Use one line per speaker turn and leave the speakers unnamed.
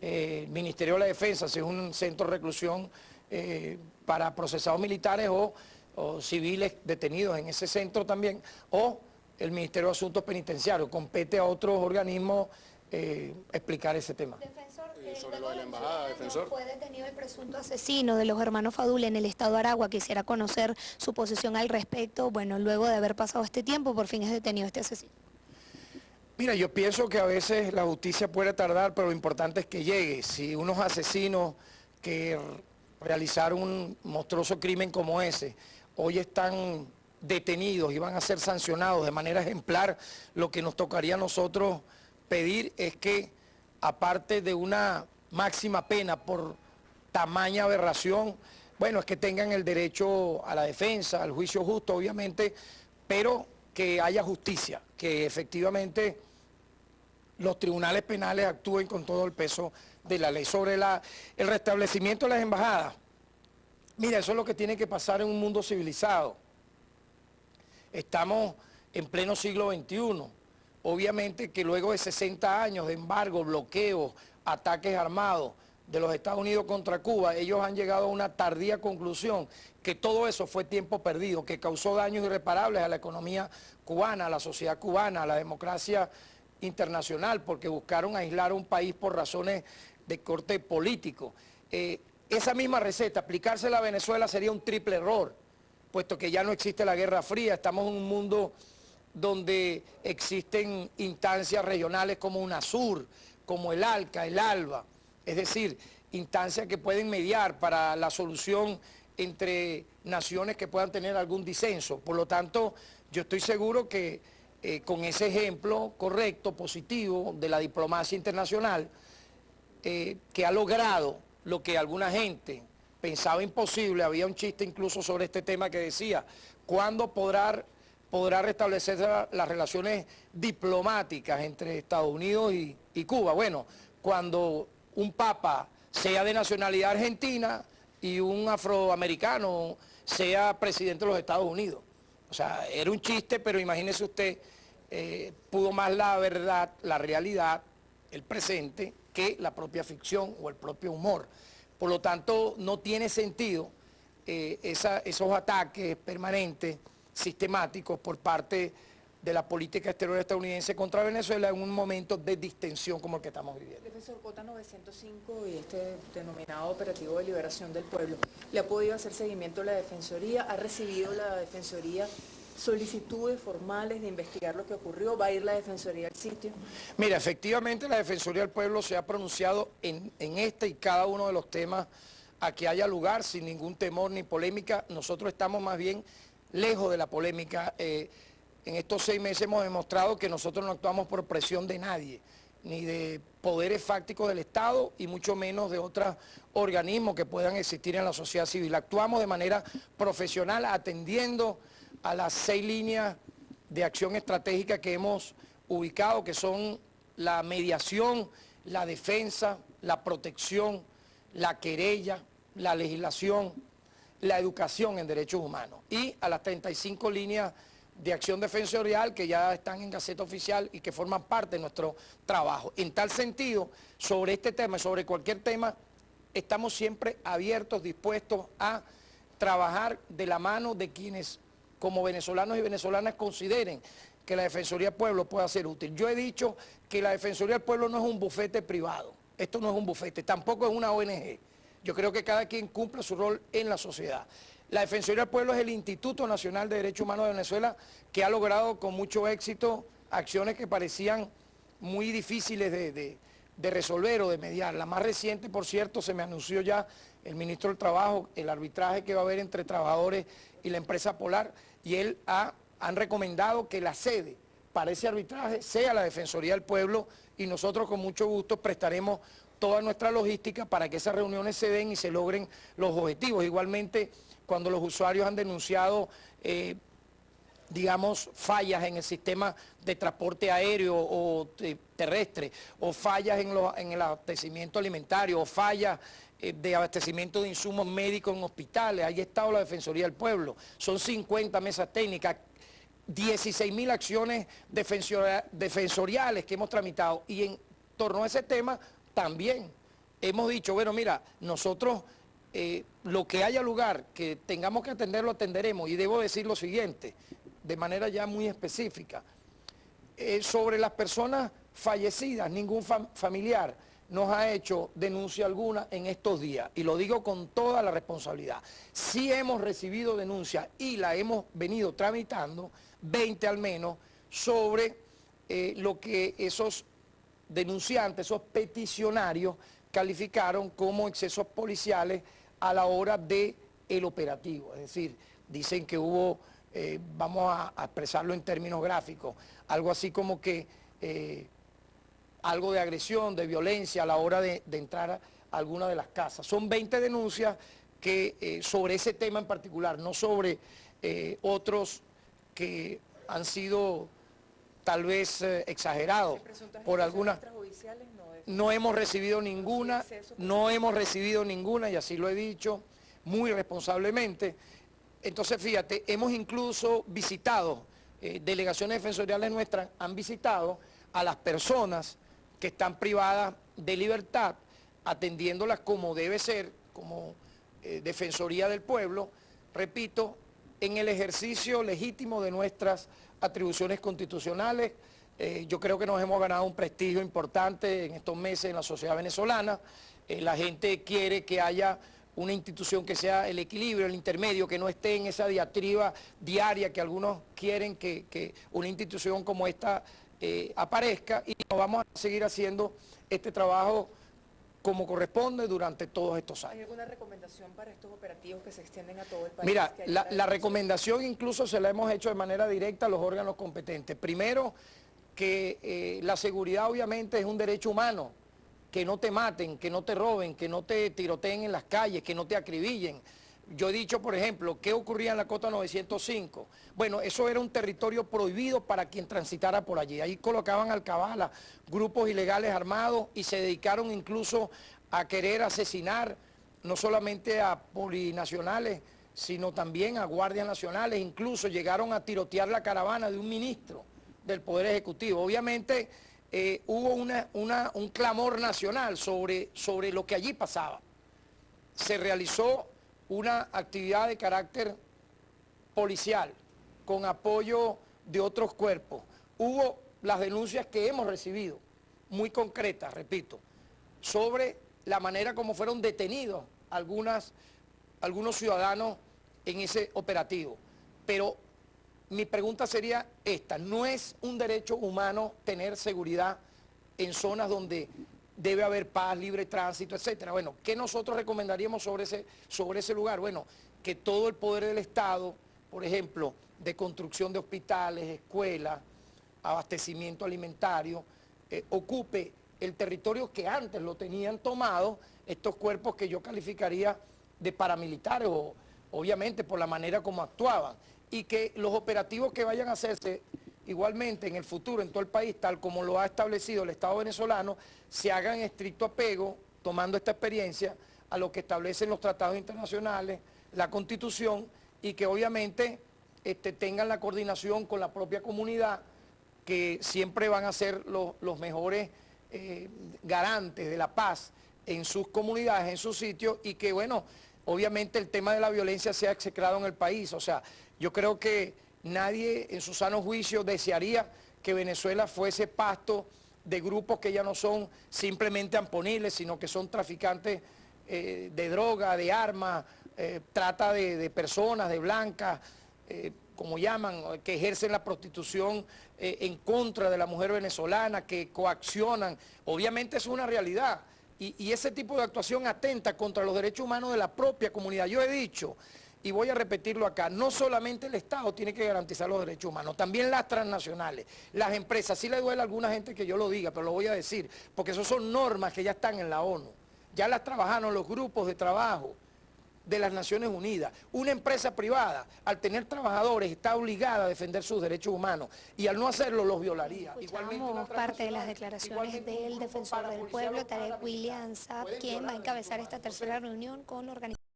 el Ministerio de la Defensa, si es un centro de reclusión para procesados militares o civiles detenidos en ese centro también, o el Ministerio de Asuntos Penitenciarios. Compete a otros organismos explicar ese tema.
Defensor,
sobre lo de la embajada, defensor.
Fue detenido el presunto asesino de los hermanos Fadul en el estado de Aragua. Quisiera conocer su posición al respecto. Bueno, luego de haber pasado este tiempo, por fin es detenido este asesino.
Mira, yo pienso que a veces la justicia puede tardar, pero lo importante es que llegue. Si unos asesinos que realizaron un monstruoso crimen como ese, hoy están detenidos y van a ser sancionados de manera ejemplar, lo que nos tocaría a nosotros pedir es que, aparte de una máxima pena por tamaña aberración, bueno, es que tengan el derecho a la defensa, al juicio justo, obviamente, pero que haya justicia, que efectivamente los tribunales penales actúen con todo el peso de la ley. Sobre el restablecimiento de las embajadas, mira, eso es lo que tiene que pasar en un mundo civilizado. Estamos en pleno siglo XXI. Obviamente que luego de 60 años de embargo, bloqueos, ataques armados de los Estados Unidos contra Cuba, ellos han llegado a una tardía conclusión que todo eso fue tiempo perdido, que causó daños irreparables a la economía cubana, a la sociedad cubana, a la democracia internacional, porque buscaron aislar a un país por razones de corte político. Esa misma receta, aplicársela a Venezuela sería un triple error, puesto que ya no existe la Guerra Fría, estamos en un mundo donde existen instancias regionales como UNASUR, como el ALCA, el ALBA, es decir, instancias que pueden mediar para la solución entre naciones que puedan tener algún disenso. Por lo tanto, yo estoy seguro que con ese ejemplo correcto, positivo, de la diplomacia internacional, que ha logrado lo que alguna gente pensaba imposible, había un chiste incluso sobre este tema que decía, ¿cuándo podrá restablecerse las relaciones diplomáticas entre Estados Unidos y Cuba? Bueno, cuando un papa sea de nacionalidad argentina y un afroamericano sea presidente de los Estados Unidos. O sea, era un chiste, pero imagínese usted, pudo más la verdad, la realidad, el presente, que la propia ficción o el propio humor. Por lo tanto, no tiene sentido esos ataques permanentes, sistemáticos por parte de la política exterior estadounidense contra Venezuela en un momento de distensión como el que estamos viviendo.
Profesor, Cota 905 y este denominado Operativo de Liberación del Pueblo, ¿le ha podido hacer seguimiento a la Defensoría? ¿Ha recibido la Defensoría solicitudes formales de investigar lo que ocurrió? ¿Va a ir la Defensoría al sitio?
Mira, efectivamente la Defensoría del Pueblo se ha pronunciado en este y cada uno de los temas a que haya lugar sin ningún temor ni polémica. Nosotros estamos más bien lejos de la polémica. En estos 6 meses hemos demostrado que nosotros no actuamos por presión de nadie, ni de poderes fácticos del Estado y mucho menos de otros organismos que puedan existir en la sociedad civil. Actuamos de manera profesional atendiendo a las 6 líneas de acción estratégica que hemos ubicado, que son la mediación, la defensa, la protección, la querella, la legislación, la educación en derechos humanos, y a las 35 líneas de acción defensorial que ya están en Gaceta Oficial y que forman parte de nuestro trabajo. En tal sentido, sobre este tema, sobre cualquier tema, estamos siempre abiertos, dispuestos a trabajar de la mano de quienes, como venezolanos y venezolanas, consideren que la Defensoría del Pueblo pueda ser útil. Yo he dicho que la Defensoría del Pueblo no es un bufete privado, esto no es un bufete, tampoco es una ONG. Yo creo que cada quien cumple su rol en la sociedad. La Defensoría del Pueblo es el Instituto Nacional de Derechos Humanos de Venezuela, que ha logrado con mucho éxito acciones que parecían muy difíciles de resolver o de mediar. La más reciente, por cierto, se me anunció ya el ministro del Trabajo, el arbitraje que va a haber entre trabajadores y la empresa Polar, y han recomendado que la sede para ese arbitraje sea la Defensoría del Pueblo, y nosotros con mucho gusto prestaremos toda nuestra logística para que esas reuniones se den y se logren los objetivos. Igualmente, cuando los usuarios han denunciado, digamos, fallas en el sistema de transporte aéreo o terrestre, o fallas en el abastecimiento alimentario, o fallas de abastecimiento de insumos médicos en hospitales, ahí ha estado la Defensoría del Pueblo. Son 50 mesas técnicas, 16.000 acciones defensoriales que hemos tramitado, y en torno a ese tema, también hemos dicho, bueno, mira, nosotros lo que haya lugar que tengamos que atender, lo atenderemos. Y debo decir lo siguiente, de manera ya muy específica, sobre las personas fallecidas, ningún familiar nos ha hecho denuncia alguna en estos días, y lo digo con toda la responsabilidad. Sí hemos recibido denuncias y la hemos venido tramitando, 20 al menos, sobre lo que esos denunciantes, esos peticionarios, calificaron como excesos policiales a la hora del operativo. Es decir, dicen que hubo, vamos a expresarlo en términos gráficos, algo así como que algo de agresión, de violencia a la hora de entrar a alguna de las casas. Son 20 denuncias que sobre ese tema en particular, no sobre otros que han sido tal vez exagerados por algunas. No hemos recibido ninguna, y así lo he dicho muy responsablemente. Entonces, fíjate, hemos incluso visitado, delegaciones defensoriales nuestras han visitado a las personas que están privadas de libertad, atendiéndolas como debe ser, como Defensoría del Pueblo, repito, en el ejercicio legítimo de nuestras atribuciones constitucionales. Yo creo que nos hemos ganado un prestigio importante en estos meses en la sociedad venezolana. La gente quiere que haya una institución que sea el equilibrio, el intermedio, que no esté en esa diatriba diaria que algunos quieren que una institución como esta aparezca, y nos vamos a seguir haciendo este trabajo como corresponde durante todos estos años.
¿Hay alguna recomendación para estos operativos que se extienden a todo el país?
Mira, la recomendación incluso se la hemos hecho de manera directa a los órganos competentes. Primero, que la seguridad obviamente es un derecho humano, que no te maten, que no te roben, que no te tiroteen en las calles, que no te acribillen. Yo he dicho, por ejemplo, ¿qué ocurría en la Cota 905? Bueno, eso era un territorio prohibido para quien transitara por allí. Ahí colocaban alcabalas, grupos ilegales armados, y se dedicaron incluso a querer asesinar no solamente a polinacionales, sino también a guardias nacionales. Incluso llegaron a tirotear la caravana de un ministro del Poder Ejecutivo. Obviamente hubo un clamor nacional sobre lo que allí pasaba. Se realizó una actividad de carácter policial, con apoyo de otros cuerpos. Hubo las denuncias que hemos recibido, muy concretas, repito, sobre la manera como fueron detenidos algunos ciudadanos en ese operativo. Pero mi pregunta sería esta: ¿no es un derecho humano tener seguridad en zonas donde debe haber paz, libre tránsito, etcétera? Bueno, ¿qué nosotros recomendaríamos sobre ese lugar? Bueno, que todo el poder del Estado, por ejemplo, de construcción de hospitales, escuelas, abastecimiento alimentario, ocupe el territorio que antes lo tenían tomado estos cuerpos que yo calificaría de paramilitares, obviamente por la manera como actuaban, y que los operativos que vayan a hacerse igualmente en el futuro en todo el país, tal como lo ha establecido el Estado venezolano, se hagan en estricto apego, tomando esta experiencia, a lo que establecen los tratados internacionales, la Constitución, y que obviamente tengan la coordinación con la propia comunidad, que siempre van a ser los mejores garantes de la paz en sus comunidades, en sus sitios, y que, bueno, obviamente el tema de la violencia sea execrado en el país. O sea, yo creo que nadie en su sano juicio desearía que Venezuela fuese pasto de grupos que ya no son simplemente amponiles, sino que son traficantes de droga, de armas, trata de personas, de blancas, como llaman, que ejercen la prostitución en contra de la mujer venezolana, que coaccionan. Obviamente es una realidad, y ese tipo de actuación atenta contra los derechos humanos de la propia comunidad. Yo he dicho, y voy a repetirlo acá, no solamente el Estado tiene que garantizar los derechos humanos, también las transnacionales, las empresas. Sí le duele a alguna gente que yo lo diga, pero lo voy a decir, porque esas son normas que ya están en la ONU, ya las trabajaron los grupos de trabajo de las Naciones Unidas. Una empresa privada, al tener trabajadores, está obligada a defender sus derechos humanos, y al no hacerlo los violaría.
Escuchamos parte de las declaraciones del defensor del pueblo, Tarek William Saab, quien va a encabezar esta tercera reunión con organizaciones.